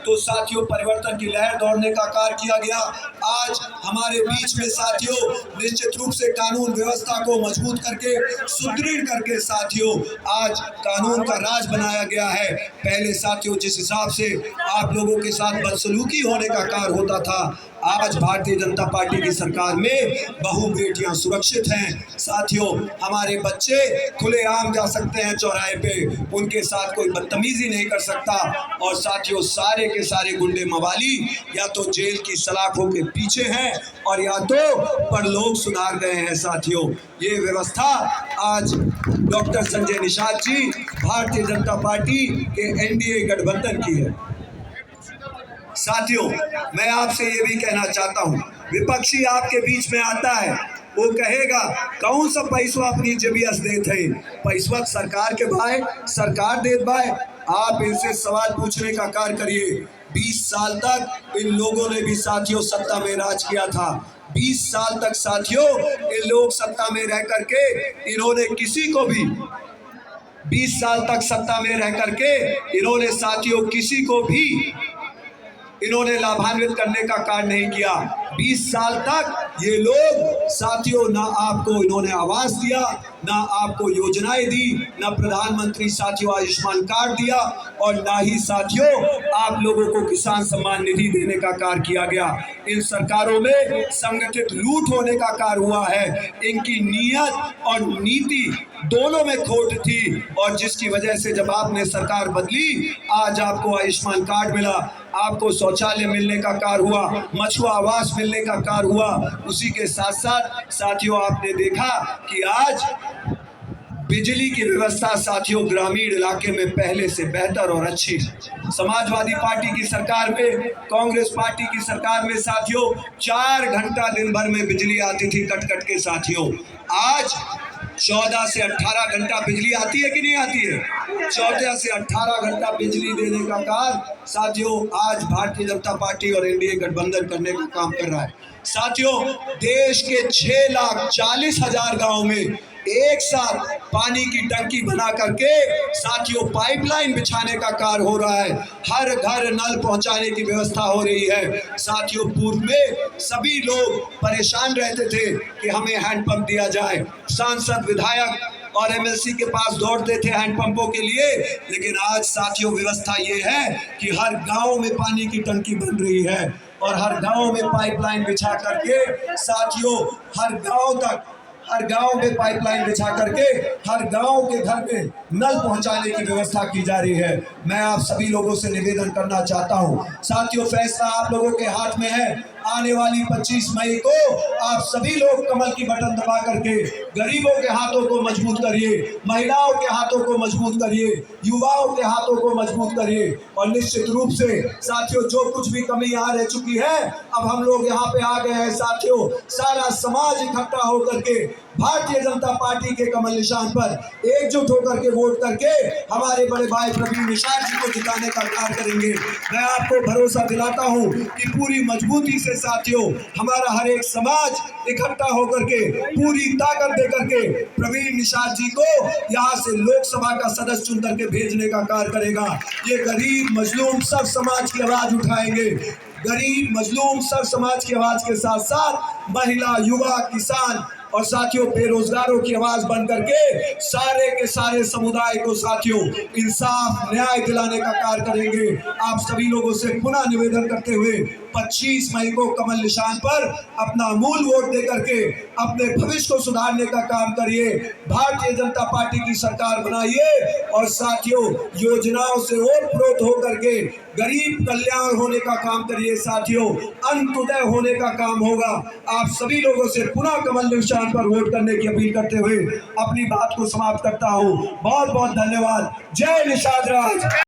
तो साथियों परिवर्तन की लहर दौड़ने का कार्य किया गया। आज हमारे बीच में साथियों निश्चित रूप से कानून व्यवस्था को मजबूत करके सुदृढ़ करके साथियों आज कानून का राज बनाया गया है। पहले साथियों जिस हिसाब से आप लोगों के साथ बदसलूकी होने का कार्य होता था, आज भारतीय जनता पार्टी की सरकार में बहू बेटियां सुरक्षित हैं। साथियों हमारे बच्चे खुलेआम जा सकते हैं चौराहे पे, उनके साथ कोई बदतमीजी नहीं कर सकता। और साथियों सारे के सारे गुंडे मवाली या तो जेल की सलाखों के पीछे हैं और या तो परलोक सुधार गए हैं। साथियों ये व्यवस्था आज डॉक्टर संजय निषाद जी भारतीय जनता पार्टी के एनडीए गठबंधन की है। साथियों मैं आपसे ये भी कहना चाहता हूँ, विपक्षी आपके बीच में आता है, वो कहेगा कौन सा पैसा अपनी जेबियस देते हैं, पैसा सरकार के भाई सरकार देत भाई। आप इनसे सवाल पूछने का कार्य करिए। 20 साल तक इन लोगों ने भी साथियों सत्ता में राज किया था। 20 साल तक साथियों इन लोग सत्ता में रह करके इन्होंने किसी को भी 20 साल तक सत्ता में रह करके इन्होंने साथियों किसी को भी इन्होंने लाभान्वित करने का कार्य नहीं किया। 20 साल तक ये लोग साथियों ना आपको इन्होंने आवास दिया, ना आपको योजनाएं दी, ना प्रधानमंत्री साथियों आयुष्मान कार्ड दिया और ना ही साथियों आप लोगों को किसान सम्मान निधि देने का कार्य किया गया। इन सरकारों में संगठित लूट होने का कार्य हुआ है। इनकी नीयत और नीति दोनों में खोट थी और जिसकी वजह से जब आपने सरकार बदली आज आपको आयुष्मान कार्ड मिला, आपको शौचालय मिलने का कार्य हुआ, मछुआ आवास मिलने का कार्य हुआ। उसी के साथ साथ साथियों आपने देखा कि आज बिजली की व्यवस्था साथियों ग्रामीण इलाके में पहले से बेहतर और अच्छी। समाजवादी पार्टी की सरकार में, कांग्रेस पार्टी की सरकार में साथियों 4 घंटा दिन भर में बिजली आती थी कट कट के। साथियों आज 14 से 18 घंटा बिजली आती है कि नहीं आती है? 14 से 18 घंटा बिजली देने का कार्य साथियों आज भारतीय जनता पार्टी और एनडीए गठबंधन करने का काम कर रहा है। साथियों देश के 6,40,000 गांव में एक साथ पानी की टंकी बना करके साथियों पाइपलाइन बिछाने का कार्य हो रहा है। हर घर नल पहुंचाने की व्यवस्था हो रही है। साथियों पूर्व में सभी लोग परेशान रहते थे कि हमें हैंडपंप दिया जाए, सांसद विधायक और एमएलसी के पास दौड़ते थे हैंडपंपों के लिए। लेकिन आज साथियों व्यवस्था ये है कि हर गांव में पानी की टंकी बन रही है और हर गांव में पाइपलाइन बिछा करके साथियों हर गांव में पाइपलाइन बिछा करके हर गांव के घर में नल पहुंचाने की व्यवस्था की जा रही है। मैं आप सभी लोगों से निवेदन करना चाहता हूं साथियों फैसला आप लोगों के हाथ में है। आने वाली 25 मई को आप सभी लोग कमल की बटन दबा करके गरीबों के हाथों को मजबूत करिए, महिलाओं के हाथों को मजबूत करिए, युवाओं के हाथों को मजबूत करिए। और निश्चित रूप से साथियों जो कुछ भी कमी यहाँ रह चुकी है अब हम लोग यहाँ पे आ गए हैं। साथियों सारा समाज इकट्ठा होकर के भारतीय जनता पार्टी के कमल निशान पर एकजुट होकर के वोट करके हमारे बड़े भाई प्रवीण निषाद जी को जिताने का कार्य करेंगे। मैं आपको भरोसा दिलाता हूं कि पूरी मजबूती से साथियों हमारा हर एक समाज इकट्ठा होकर के पूरी ताकत दे करके प्रवीण निषाद जी को यहाँ से लोकसभा का सदस्य चुन करके भेजने का कार्य करेगा। ये गरीब मजलूम सब समाज की आवाज उठाएंगे। गरीब मजलूम सब समाज की आवाज के साथ साथ महिला, युवा, किसान और साथियों बेरोजगारों की आवाज बन करके सारे के सारे समुदाय को साथियों इंसाफ न्याय दिलाने का कार्य करेंगे। आप सभी लोगों से पुनः निवेदन करते हुए 25 मई को कमल निशान पर अपना मूल वोट दे करके अपने भविष्य को सुधारने का काम करिए। भारतीय जनता पार्टी की सरकार बनाइए और साथियों योजनाओं से ओतप्रोत होकर के गरीब कल्याण होने का काम करिए। साथियों अंत्योदय होने का काम होगा। आप सभी लोगों से पुनः कमल निशान पर वोट करने की अपील करते हुए अपनी बात को समाप्त करता हूं। बहुत बहुत धन्यवाद। जय निषाद राज।